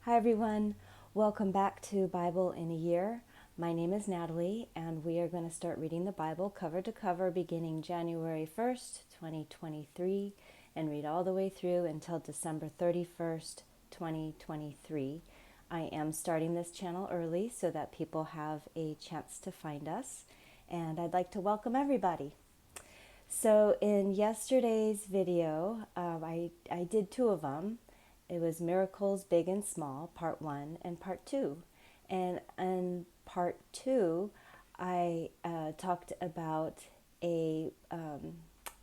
Hi everyone, welcome back to Bible in a Year. My name is Natalie and we are going to start reading the Bible cover to cover beginning January 1st, 2023 and read all the way through until December 31st, 2023. I am starting this channel early so that people have a chance to find us, and I'd like to welcome everybody. So in yesterday's video, I did two of them. It was Miracles Big and Small, part one and part two. And in part two, I talked about a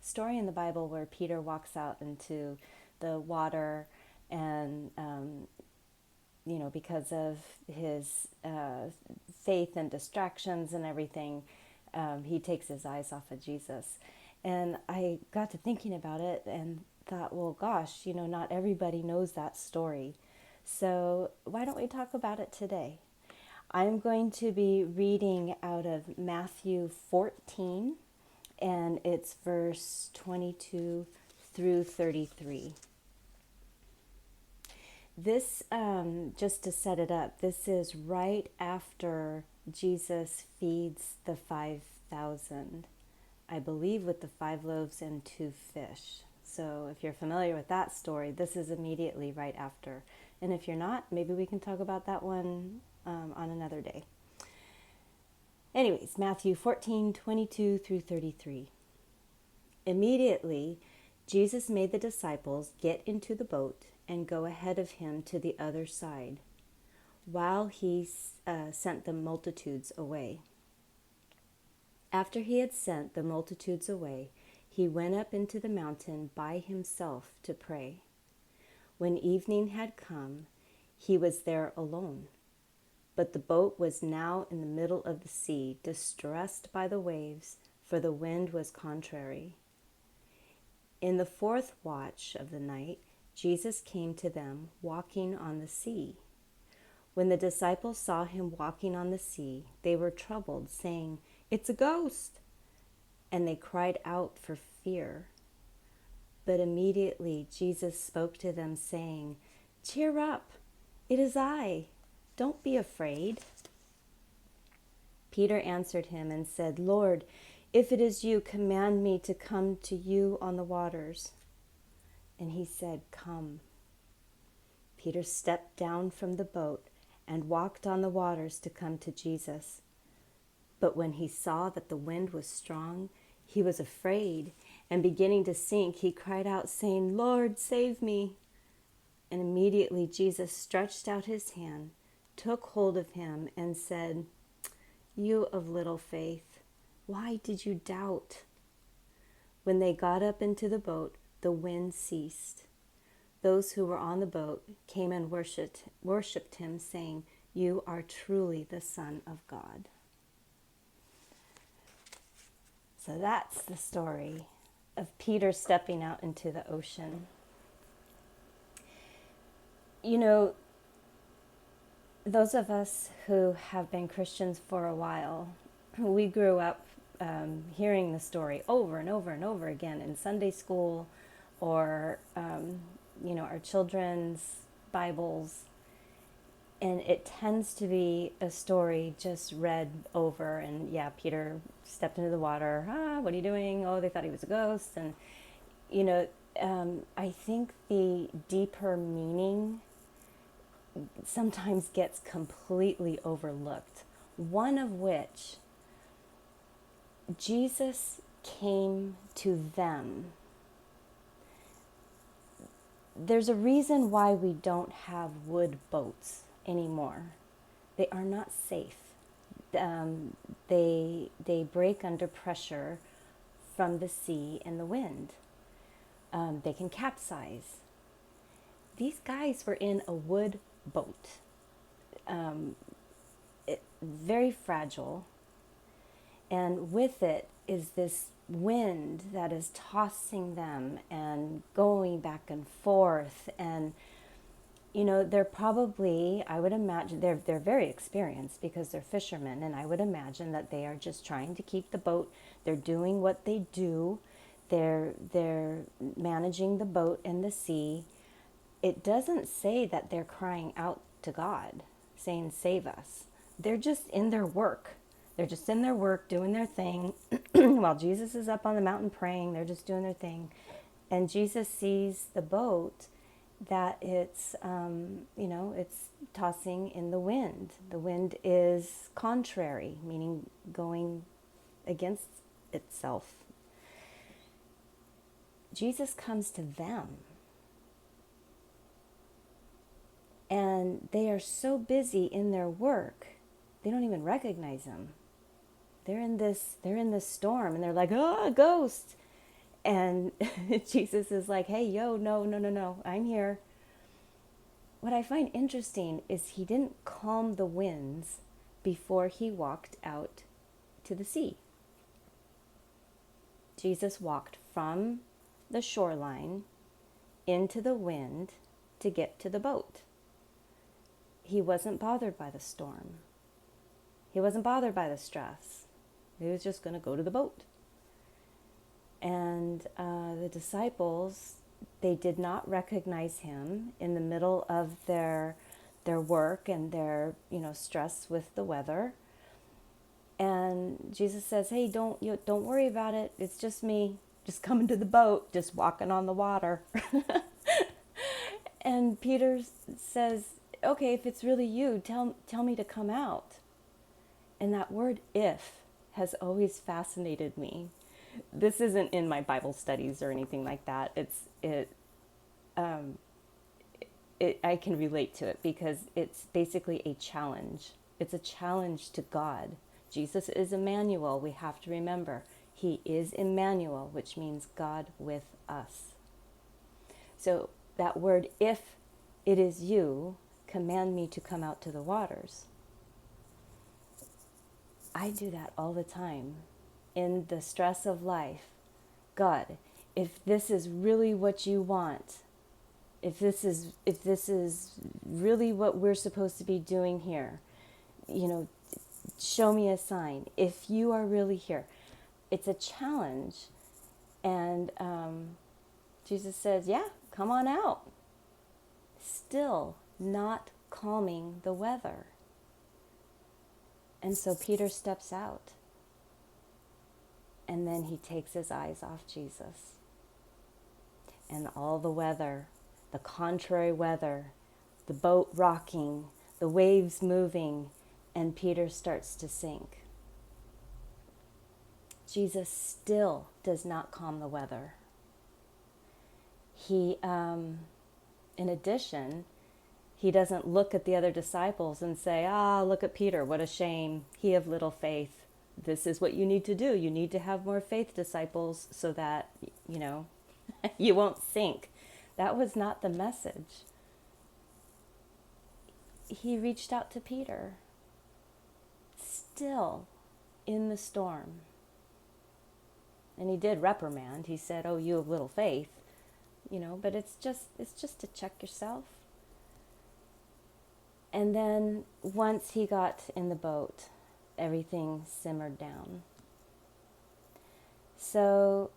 story in the Bible where Peter walks out into the water and because of his faith and distractions and everything, he takes his eyes off of Jesus. And I got to thinking about it and thought, well, gosh, not everybody knows that story. So why don't we talk about it today? I'm going to be reading out of Matthew 14, and it's verse 22 through 33. This, just to set it up, this is right after Jesus feeds the 5,000, I believe with the 5 loaves and 2 fish. So if you're familiar with that story, this is immediately right after. And if you're not, maybe we can talk about that one on another day. Anyways, Matthew 14, 22 through 33. Immediately, Jesus made the disciples get into the boat and go ahead of him to the other side, while he sent the multitudes away. After he had sent the multitudes away, he went up into the mountain by himself to pray. When evening had come, he was there alone. But the boat was now in the middle of the sea, distressed by the waves, for the wind was contrary. In the 4th watch of the night, Jesus came to them, walking on the sea. When the disciples saw him walking on the sea, they were troubled, saying, "It's a ghost!" And they cried out for fear. But immediately Jesus spoke to them, saying, "Cheer up! It is I. Don't be afraid." Peter answered him and said, "Lord, if it is you, command me to come to you on the waters." And he said, "Come." Peter stepped down from the boat and walked on the waters to come to Jesus. But when he saw that the wind was strong, he was afraid, and beginning to sink, he cried out, saying, "Lord, save me." And immediately Jesus stretched out his hand, took hold of him, and said, "You of little faith, why did you doubt?" When they got up into the boat, the wind ceased. Those who were on the boat came and worshipped him, saying, "You are truly the Son of God." So that's the story of Peter stepping out into the ocean. Those of us who have been Christians for a while, we grew up hearing the story over and over and over again in Sunday school or, our children's Bibles. And it tends to be a story just read over. And yeah, Peter stepped into the water. What are you doing? Oh, they thought he was a ghost. And, I think the deeper meaning sometimes gets completely overlooked. One of which, Jesus came to them. There's a reason why we don't have wood boats anymore. They are not safe. They break under pressure from the sea and the wind. They can capsize. These guys were in a wood boat, very fragile, and with it is this wind that is tossing them and going back and forth. And they're probably, I would imagine, they're very experienced because they're fishermen, and I would imagine that they are just trying to keep the boat. They're doing what they do. They're managing the boat and the sea. It doesn't say that they're crying out to God, saying, save us. They're just in their work. They're just in their work, doing their thing. While Jesus is up on the mountain praying, they're just doing their thing. And Jesus sees the boat that it's tossing in the wind. The wind is contrary, meaning going against itself. Jesus comes to them. And they are so busy in their work, they don't even recognize him. They're in this storm, and they're like, oh, a ghost. And Jesus is like, hey, yo, no, I'm here. What I find interesting is he didn't calm the winds before he walked out to the sea. Jesus walked from the shoreline into the wind to get to the boat. He wasn't bothered by the storm. He wasn't bothered by the stress. He was just going to go to the boat. And the disciples, they did not recognize him in the middle of their work and their stress with the weather. And Jesus says, hey, don't worry about it. It's just me, just coming to the boat, just walking on the water. And Peter says, okay, if it's really you, tell me to come out. And that word "if" has always fascinated me. This isn't in my Bible studies or anything like that. I can relate to it because it's basically a challenge. It's a challenge to God. Jesus is Emmanuel. We have to remember he is Emmanuel, which means God with us. So that word, if it is you, command me to come out to the waters. I do that all the time in the stress of life. God, if this is really what you want, if this is really what we're supposed to be doing here, show me a sign. If you are really here, it's a challenge. And Jesus says, yeah, come on out. Still not calming the weather. And so Peter steps out. And then he takes his eyes off Jesus. And all the weather, the contrary weather, the boat rocking, the waves moving, and Peter starts to sink. Jesus still does not calm the weather. He, in addition, he doesn't look at the other disciples and say, look at Peter, what a shame, he of little faith. This is what you need to do. You need to have more faith, disciples, so that, you won't sink. That was not the message. He reached out to Peter, still in the storm. And he did reprimand. He said, oh, you of little faith, but it's just to check yourself. And then once he got in the boat, everything simmered down. So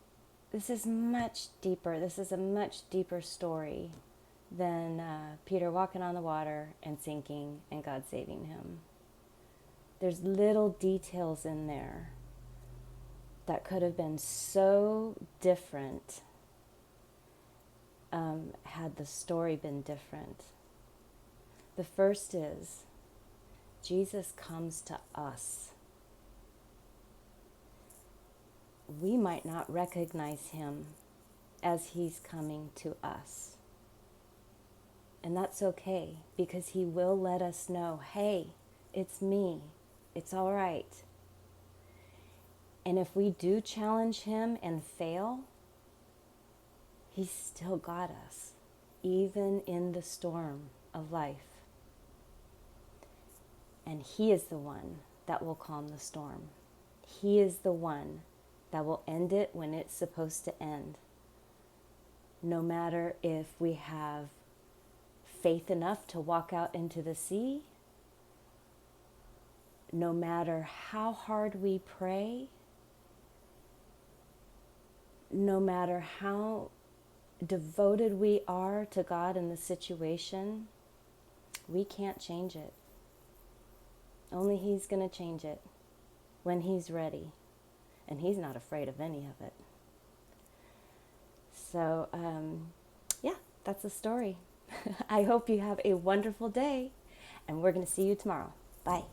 this is much deeper. This is a much deeper story than Peter walking on the water and sinking and God saving him. There's little details in there that could have been so different had the story been different. The first is Jesus comes to us. We might not recognize him as he's coming to us. And that's okay, because he will let us know, hey, it's me. It's all right. And if we do challenge him and fail, he's still got us, even in the storm of life. And he is the one that will calm the storm. He is the one that will end it when it's supposed to end. No matter if we have faith enough to walk out into the sea, no matter how hard we pray, no matter how devoted we are to God in the situation, We can't change it. Only He's going to change it when He's ready. And He's not afraid of any of it. So, yeah, that's the story. I hope you have a wonderful day. And we're going to see you tomorrow. Bye.